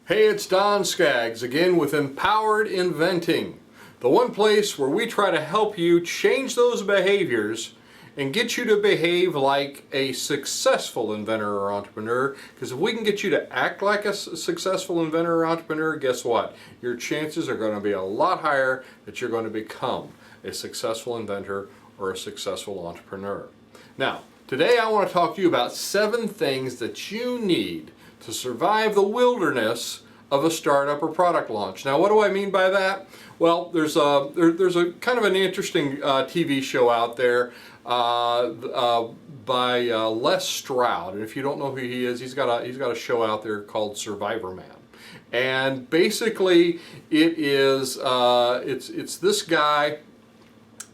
Hey, it's Don Skaggs again with Empowered Inventing, the one place where we try to help you change those behaviors and get you to behave like a successful inventor or entrepreneur. Because if we can get you to act like a successful inventor or entrepreneur, guess what? Your chances are going to be a lot higher that you're going to become a successful inventor or a successful entrepreneur. Now, today I want to talk to you about 7 things that you need to survive the wilderness of a startup or product launch. Now, what do I mean by that? Well, there's a kind of an interesting TV show out there by Les Stroud, and if you don't know who he is, he's got a show out there called Survivorman. And basically, it is it's this guy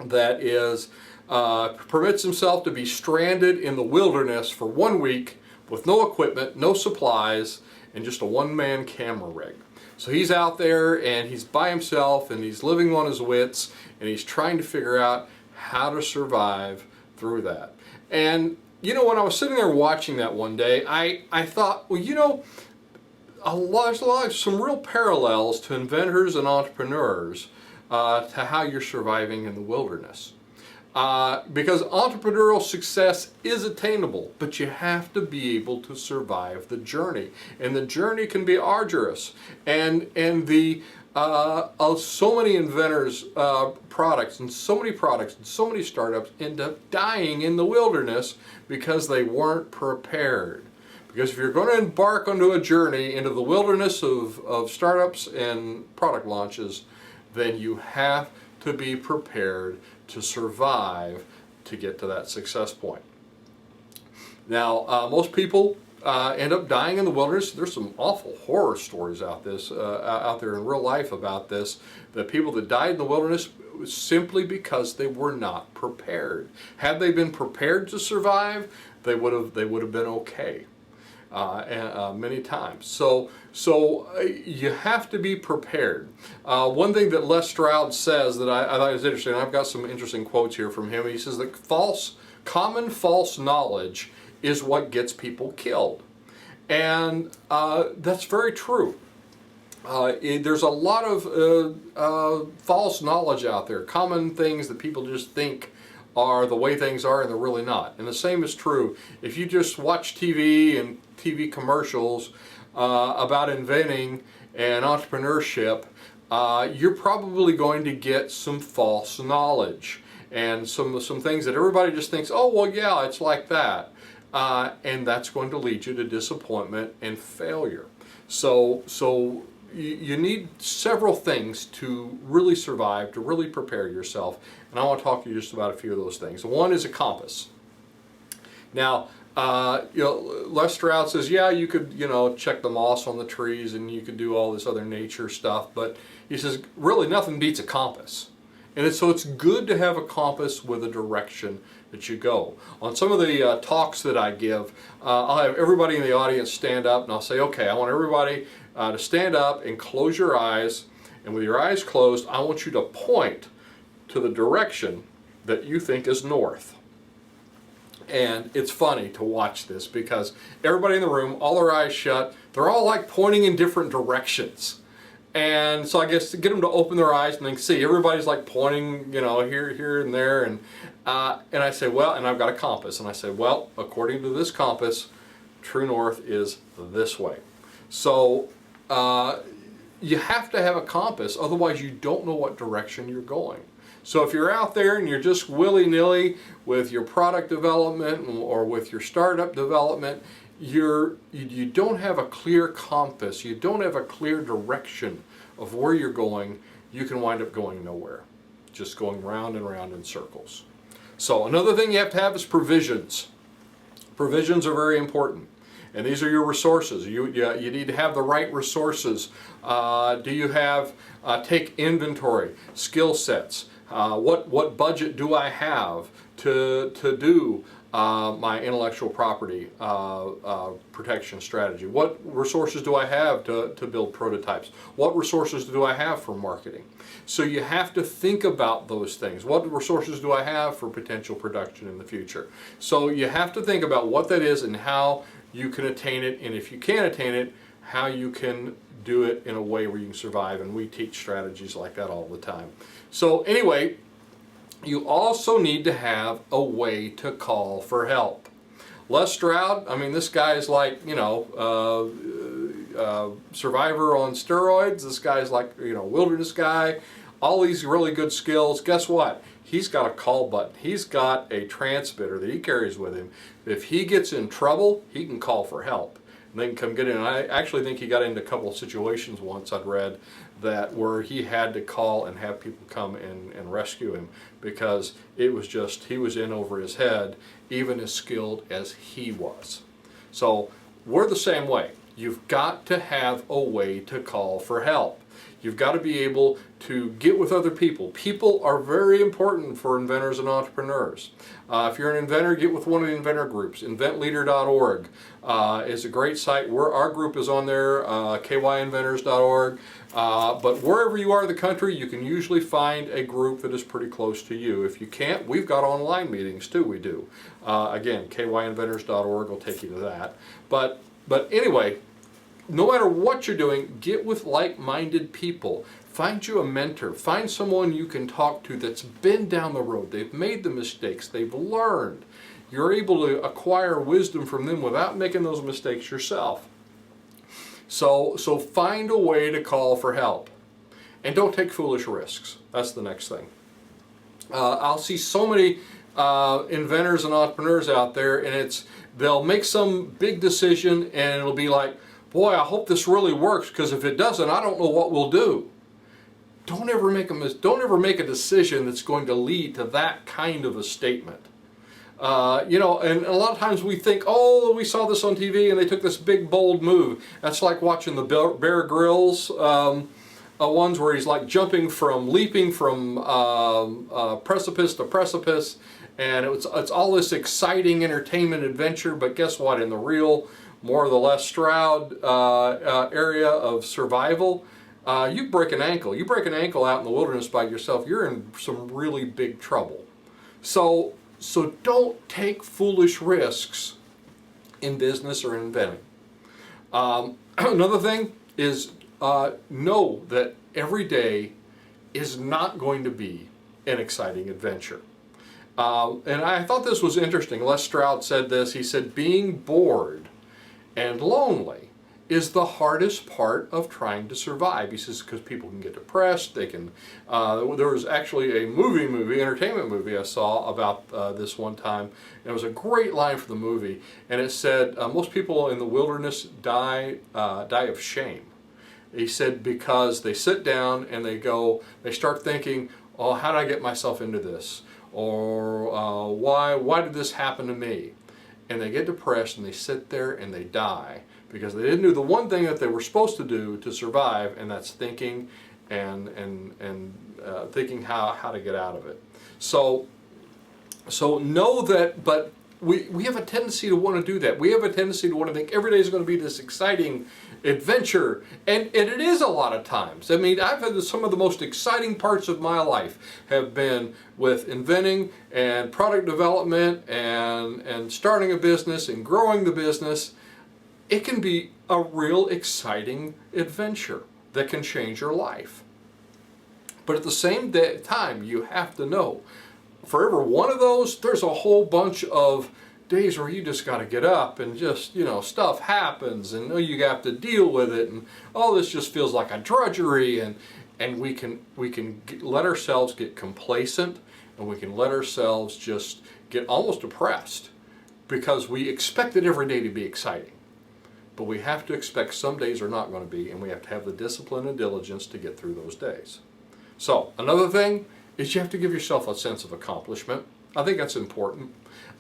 that is permits himself to be stranded in the wilderness for 1 week with no equipment, no supplies, and just a one-man camera rig. So he's out there and he's by himself and he's living on his wits and he's trying to figure out how to survive through that. And you know, when I was sitting there watching that one day, I thought, well, you know, there's some real parallels to inventors and entrepreneurs to how you're surviving in the wilderness. Because entrepreneurial success is attainable, but you have to be able to survive the journey, and the journey can be arduous. And so many inventors' products and so many startups end up dying in the wilderness because they weren't prepared. Because if you're going to embark onto a journey into the wilderness of startups and product launches, then you have to be prepared to survive to get to that success point. Now, most people end up dying in the wilderness. There's some awful horror stories out there in real life about this, that people that died in the wilderness simply because they were not prepared. Had they been prepared to survive, they would have been okay. Many times. So you have to be prepared. One thing that Les Stroud says that I thought was interesting, I've got some interesting quotes here from him. He says that common false knowledge is what gets people killed. And that's very true. There's a lot of false knowledge out there, common things that people just think are the way things are, and they're really not. And the same is true if you just watch TV and TV commercials about inventing and entrepreneurship. You're probably going to get some false knowledge and some things that everybody just thinks, oh well, yeah, it's like that, and that's going to lead you to disappointment and failure. So you need several things to really survive, to really prepare yourself, and I want to talk to you just about a few of those things. One is a compass. Now, Les Stroud says, yeah, you could, check the moss on the trees and you could do all this other nature stuff, but he says, really nothing beats a compass. And so it's good to have a compass with a direction that you go. On some of the talks that I give, I'll have everybody in the audience stand up and I'll say, okay, I want everybody to stand up and close your eyes, and with your eyes closed, I want you to point to the direction that you think is north. And it's funny to watch this because everybody in the room, all their eyes shut, they're all like pointing in different directions. And so I guess to get them to open their eyes and then see, everybody's like pointing, here and there. And I say, well, and I've got a compass. And I say, well, according to this compass, true north is this way. So you have to have a compass, otherwise you don't know what direction you're going. So if you're out there and you're just willy-nilly with your product development or with your startup development, you don't have a clear compass, you don't have a clear direction of where you're going, you can wind up going nowhere, just going round and round in circles. So another thing you have to have is provisions. Provisions are very important. And these are your resources. You need to have the right resources. Do you have, take inventory, skill sets. What budget do I have to do my intellectual property protection strategy? What resources do I have to build prototypes? What resources do I have for marketing? So you have to think about those things. What resources do I have for potential production in the future? So you have to think about what that is and how you can attain it, and if you can't attain it, how you can do it in a way where you can survive, and we teach strategies like that all the time. So anyway, you also need to have a way to call for help. Les Stroud, I mean, this guy is like, you know, Survivor on steroids. This guy's like, you know, wilderness guy. All these really good skills. Guess what? He's got a call button. He's got a transmitter that he carries with him. If he gets in trouble, he can call for help. And they can come get in. And I actually think he got into a couple of situations once, I'd read, that where he had to call and have people come in and rescue him, because it was just, he was in over his head, even as skilled as he was. So we're the same way. You've got to have a way to call for help. You've got to be able to get with other people. People are very important for inventors and entrepreneurs. If you're an inventor, get with one of the inventor groups. Inventleader.org is a great site. Our group is on there, kyinventors.org. But wherever you are in the country, you can usually find a group that is pretty close to you. If you can't, we've got online meetings too, we do. Again, kyinventors.org will take you to that. But anyway, no matter what you're doing, get with like-minded people. Find you a mentor. Find someone you can talk to that's been down the road. They've made the mistakes. They've learned. You're able to acquire wisdom from them without making those mistakes yourself. So find a way to call for help. And don't take foolish risks. That's the next thing. I'll see so many inventors and entrepreneurs out there, and they'll make some big decision and it'll be like, boy, I hope this really works, because if it doesn't, I don't know what we'll do. Don't ever make a decision that's going to lead to that kind of a statement. You know, and a lot of times we think, oh, we saw this on TV and they took this big bold move. That's like watching the Bear Grylls ones where he's like leaping from precipice to precipice, and it's all this exciting entertainment adventure. But guess what? In the real, more or less Stroud area of survival, you break an ankle. You break an ankle out in the wilderness by yourself, you're in some really big trouble. So don't take foolish risks in business or in inventing. Another thing is know that every day is not going to be an exciting adventure. And I thought this was interesting. Les Stroud said this. He said, being bored and lonely is the hardest part of trying to survive. He says, because people can get depressed, they can, there was actually a entertainment movie I saw about this one time, and it was a great line for the movie, and it said, most people in the wilderness die of shame. He said, because they sit down and they start thinking, oh, how did I get myself into this? Or why did this happen to me? And they get depressed and they sit there and they die because they didn't do the one thing that they were supposed to do to survive, and that's thinking and thinking how to get out of it. So know that, but we have a tendency to want to do that. We have a tendency to want to think every day is going to be this exciting adventure, and it is a lot of times. I mean, I've had some of the most exciting parts of my life have been with inventing and product development and starting a business and growing the business. It can be a real exciting adventure that can change your life. But at the same time, you have to know, for every one of those, there's a whole bunch of days where you just got to get up and just, you know, stuff happens and you have to deal with it, and all this just feels like a drudgery, and we can let ourselves get complacent, and we can let ourselves just get almost depressed because we expect it every day to be exciting. But we have to expect some days are not going to be, and we have to have the discipline and diligence to get through those days. So another thing is you have to give yourself a sense of accomplishment. I think that's important.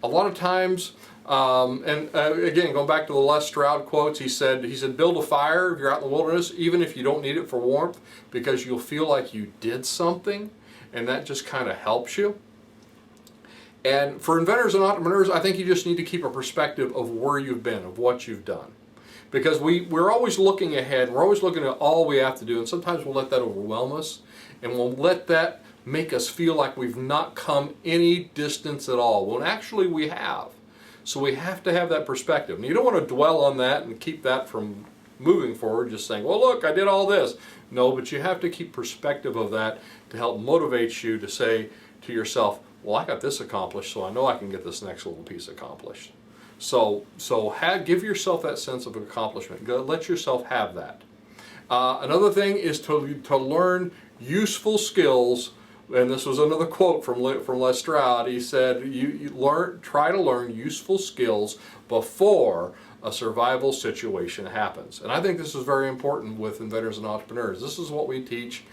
A lot of times, again, going back to the Les Stroud quotes, he said, build a fire if you're out in the wilderness, even if you don't need it for warmth, because you'll feel like you did something, and that just kind of helps you. And for inventors and entrepreneurs, I think you just need to keep a perspective of where you've been, of what you've done. Because we're always looking ahead, we're always looking at all we have to do, and sometimes we'll let that overwhelm us, and we'll let that make us feel like we've not come any distance at all, when actually we have. So we have to have that perspective. And you don't want to dwell on that and keep that from moving forward just saying, well, look, I did all this. No, but you have to keep perspective of that to help motivate you to say to yourself, well, I got this accomplished, so I know I can get this next little piece accomplished. So give yourself that sense of accomplishment. Let yourself have that. Another thing is to learn useful skills. And this was another quote from Lestrade. He said, try to learn useful skills before a survival situation happens. And I think this is very important with inventors and entrepreneurs. This is what we teach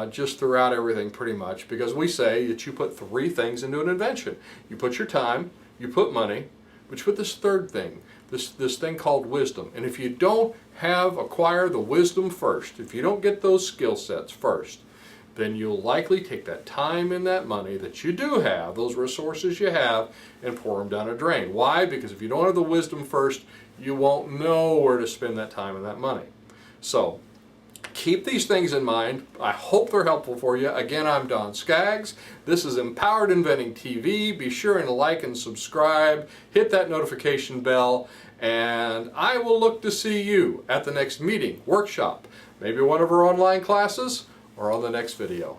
just throughout everything pretty much, because we say that you put 3 things into an invention. You put your time, you put money, but you put this third thing, this thing called wisdom. And if you don't acquire the wisdom first, if you don't get those skill sets first, then you'll likely take that time and that money that you do have, those resources you have, and pour them down a drain. Why? Because if you don't have the wisdom first, you won't know where to spend that time and that money. So keep these things in mind. I hope they're helpful for you. Again, I'm Don Skaggs. This is Empowered Inventing TV. Be sure and like and subscribe. Hit that notification bell. And I will look to see you at the next meeting, workshop, maybe one of our online classes, or on the next video.